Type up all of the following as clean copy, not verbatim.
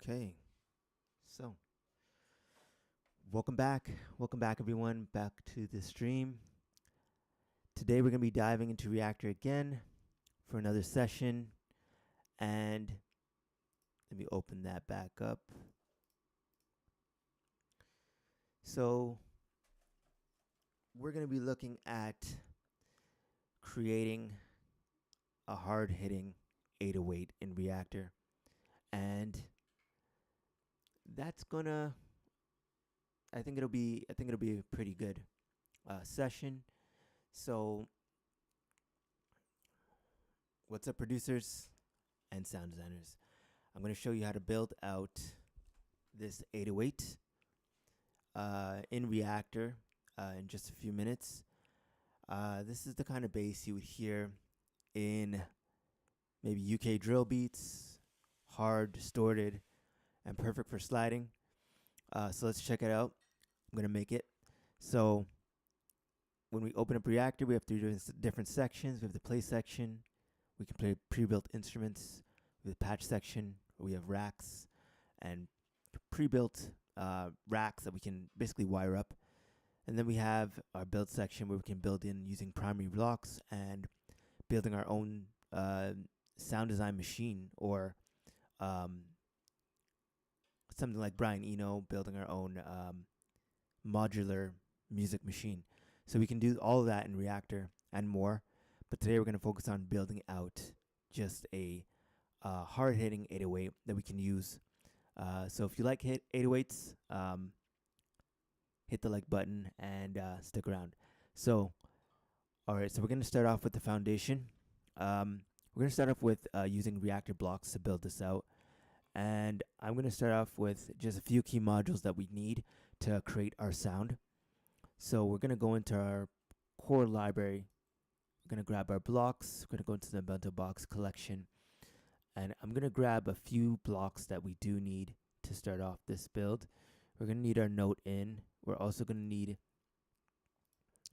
Okay, so welcome back. Welcome back, everyone, back to the stream. Today, we're going to be diving into Reaktor again for another session. And let me open that back up. So, we're going to be looking at creating a hard-hitting 808 in Reaktor. And that's gonna I think it'll be a pretty good session. So what's up, producers and sound designers? I'm going to show you how to build out this 808 in Reaktor in just a few minutes. This is the kind of bass you would hear in maybe UK drill beats, hard, distorted, and perfect for sliding. So let's check it out. I'm going to make it. So when we open up Reaktor, we have three different sections. We have the play section. We can play pre-built instruments. We have the patch section, where we have racks and pre-built racks that we can basically wire up. And then we have our build section, where we can build in using primary blocks and building our own sound design machine, or something like Brian Eno building our own modular music machine. So we can do all of that in Reaktor and more. But today we're going to focus on building out just a hard-hitting 808 that we can use. So if you like 808s, hit the like button and stick around. So, all right, so we're going to start off with the foundation. We're going to start off with using Reaktor blocks to build this out. And I'm going to start off with just a few key modules that we need to create our sound. So we're going to go into our core library. We're going to grab our blocks. We're going to go into the bento box collection. And I'm going to grab a few blocks that we do need to start off this build. We're going to need our note in. We're also going to need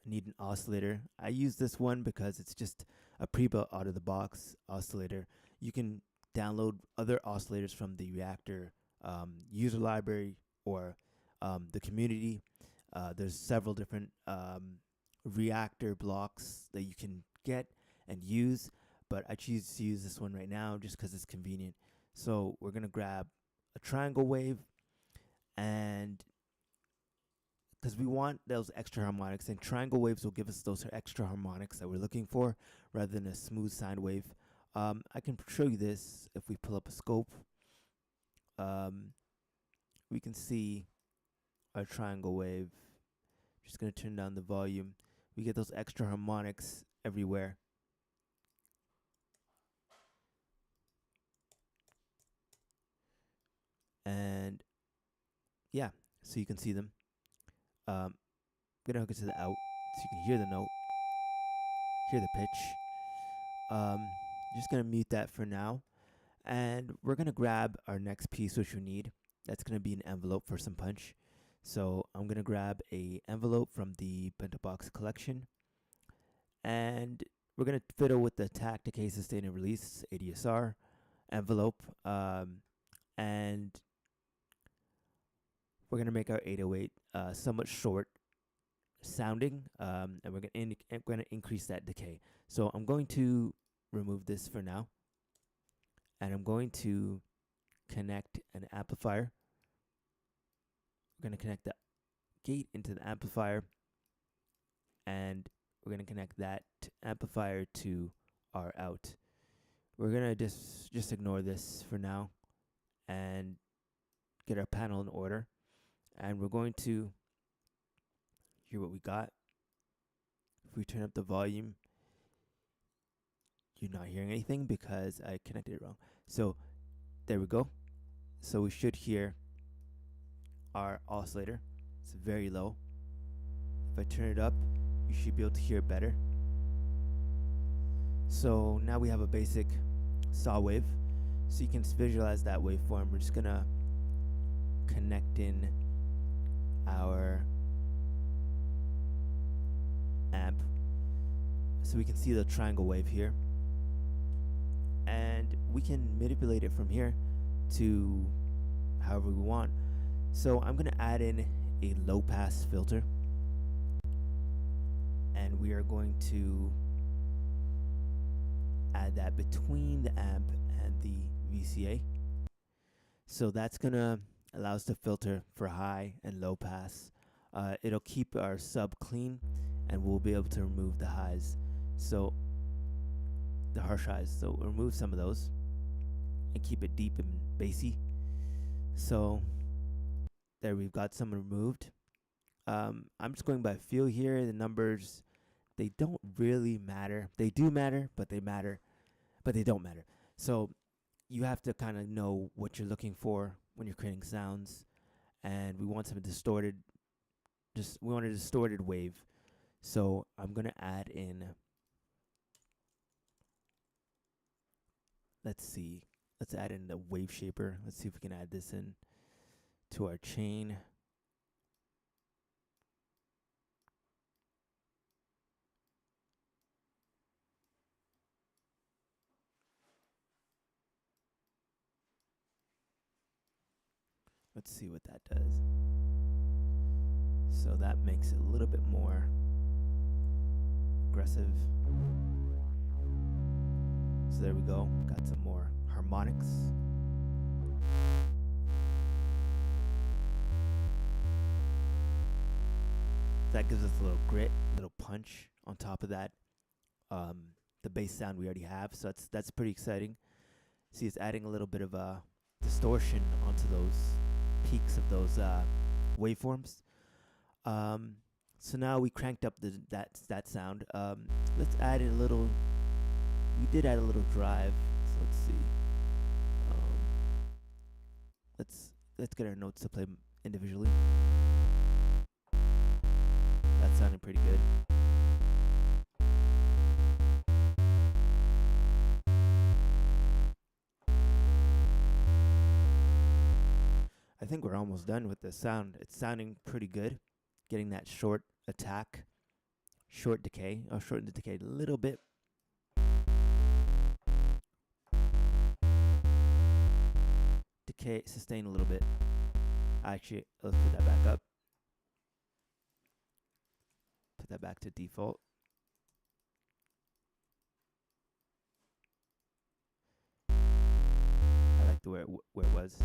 an oscillator. I use this one because it's just a pre-built out of the box oscillator. You can download other oscillators from the Reaktor user library or the community. There's several different Reaktor blocks that you can get and use, but I choose to use this one right now just because it's convenient. So we're going to grab a triangle wave, and because we want those extra harmonics, and triangle waves will give us those extra harmonics that we're looking for rather than a smooth sine wave. I can show you this if we pull up a scope. We can see our triangle wave. Just going to turn down the volume. We get those extra harmonics everywhere. And yeah, so you can see them. I'm going to hook it to the out so you can hear the note, hear the pitch. Just going to mute that for now. And we're going to grab our next piece, which we need. That's going to be an envelope for some punch. So I'm going to grab a envelope from the bento box collection. And we're going to fiddle with the attack, decay, sustain, and release ADSR envelope. And we're going to make our 808 somewhat short sounding. And we're going to increase that decay. So I'm going to remove this for now, and I'm going to connect an amplifier. We're going to connect the gate into the amplifier, and we're going to connect that amplifier to our out. We're going to just ignore this for now and get our panel in order, and we're going to hear what we got. If we turn up the volume, you're not hearing anything because I connected it wrong. So there we go. So we should hear our oscillator. It's very low. If I turn it up, you should be able to hear it better. So now we have a basic saw wave. So you can visualize that waveform. We're just gonna connect in our amp so we can see the triangle wave here. And we can manipulate it from here to however we want. So I'm going to add in a low pass filter, and we are going to add that between the amp and the VCA. So that's going to allow us to filter for high and low pass. It'll keep our sub clean, and we'll be able to remove the highs. So the harsh highs. So we'll remove some of those and keep it deep and bassy. So there, we've got some removed. I'm just going by feel here. The numbers, they don't really matter. They do matter, but they don't matter. So you have to kind of know what you're looking for when you're creating sounds. And we want some distorted, we want a distorted wave. So I'm going to add in, let's add in the wave shaper. Let's see if we can add this in to our chain. Let's see what that does. So that makes it a little bit more aggressive. So there we go. Got some more harmonics. That gives us a little grit, a little punch on top of that. The bass sound we already have, so that's pretty exciting. See, it's adding a little bit of a distortion onto those peaks of those waveforms. So now we cranked up that sound. Let's add in a little. We did add a little drive. So let's see. Let's get our notes to play individually. That sounded pretty good. I think we're almost done with the sound. It's sounding pretty good. Getting that short attack, short decay. I'll shorten the decay a little bit. Decay, sustain a little bit. Actually, let's put that back up. Put that back to default. I like the where it was.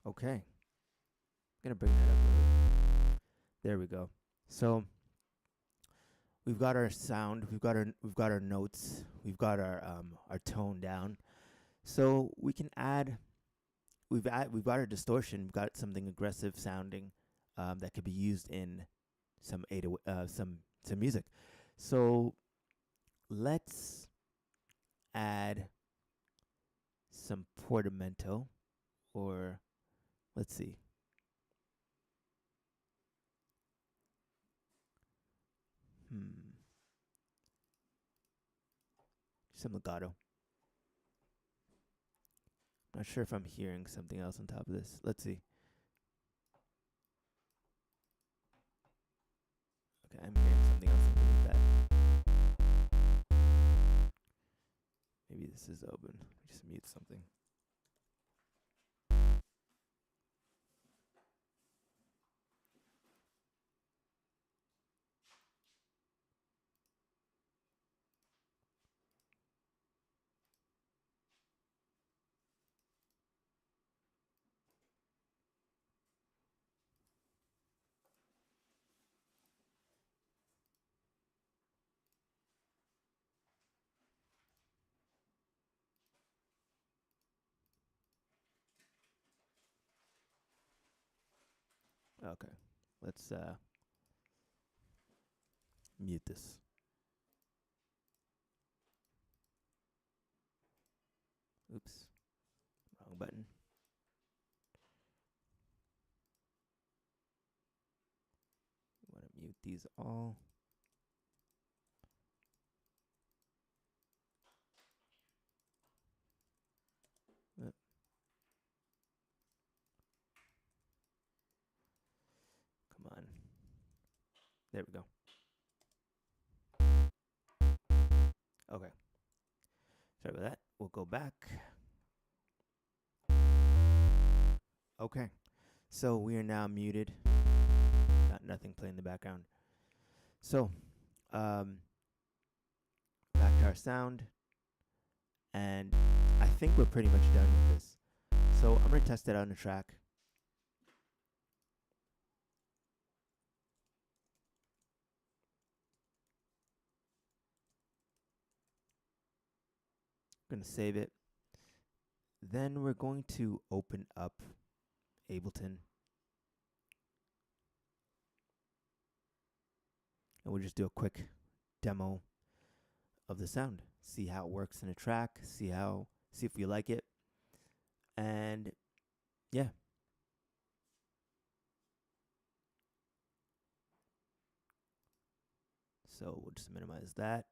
Okay. I'm gonna bring that up a little. There we go. So we've got our sound, we've got our notes, we've got our tone down. So we can add we've got our distortion, we've got something aggressive sounding that could be used in some some music. So let's add some portamento, or let's see. Some legato. Not sure if I'm hearing something else on top of this. Let's see. Okay, I'm hearing something else underneath that. Maybe this is open. Just mute something. Okay, let's mute this. Oops, wrong button. We want to mute these all. There we go. Okay. Sorry about that. We'll go back. Okay. So we are now muted. Got nothing playing in the background. So, back to our sound. And I think we're pretty much done with this. So I'm going to test it on the track. I'm going to save it. Then we're going to open up Ableton. And we'll just do a quick demo of the sound. See how it works in a track. See if we like it. And yeah. So we'll just minimize that.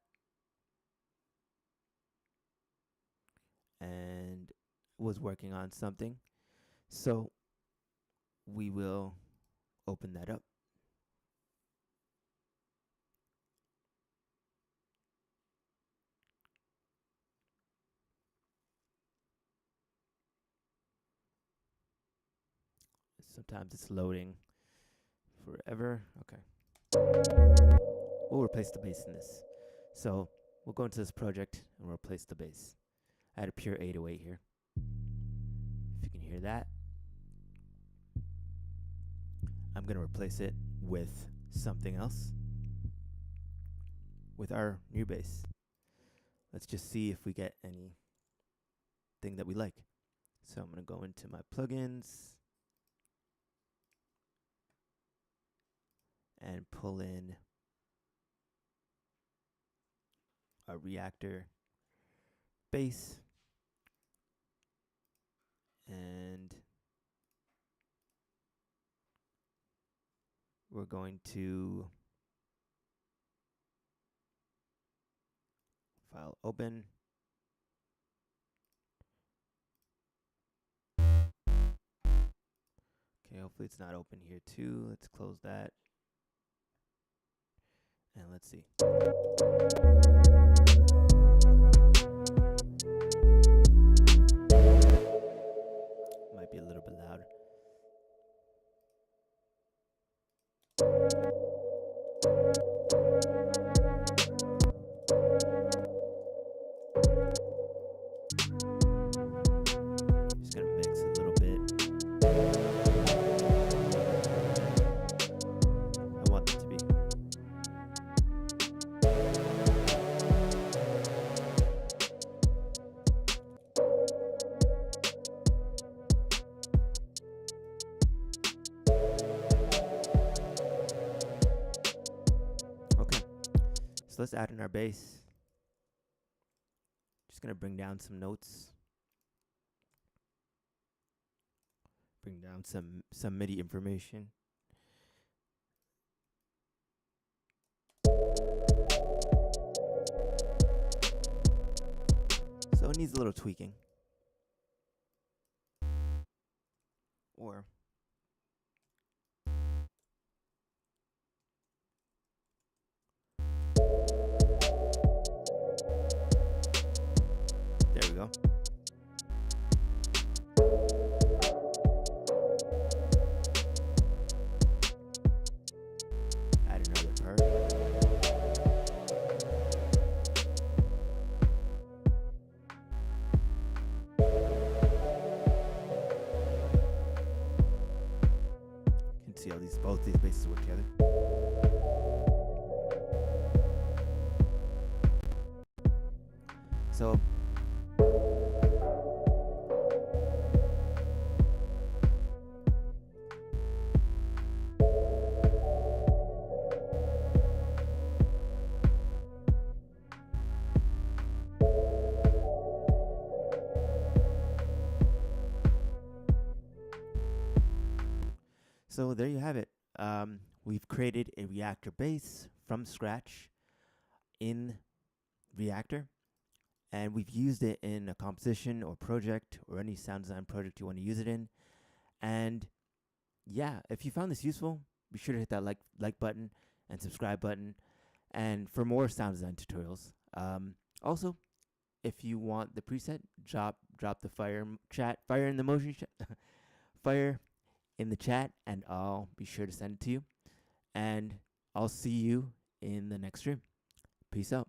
And was working on something. So we will open that up. Sometimes it's loading forever. Okay. We'll replace the bass in this. So we'll go into this project and we'll replace the bass. I had a pure 808 here. If you can hear that. I'm going to replace it with something else. With our new bass. Let's just see if we get anything that we like. So I'm going to go into my plugins. And pull in a Reaktor bass. And we're going to file open. Okay, hopefully it's not open here too. Let's close that. And let's see. Might be a little bit loud. Just gonna mix a little bit. I want them to be. So let's add in our bass. Just gonna bring down some notes. Bring down some MIDI information. So it needs a little tweaking. Or there we go. Add another part. You can see how both these basses work together. So So there you have it. We've created a Reaktor bass from scratch in Reaktor, and we've used it in a composition or project or any sound design project you want to use it in. And yeah, if you found this useful, be sure to hit that like button and subscribe button. And for more sound design tutorials, also, if you want the preset, drop the fire in the motion fire in the chat, and I'll be sure to send it to you. And I'll see you in the next stream. Peace out.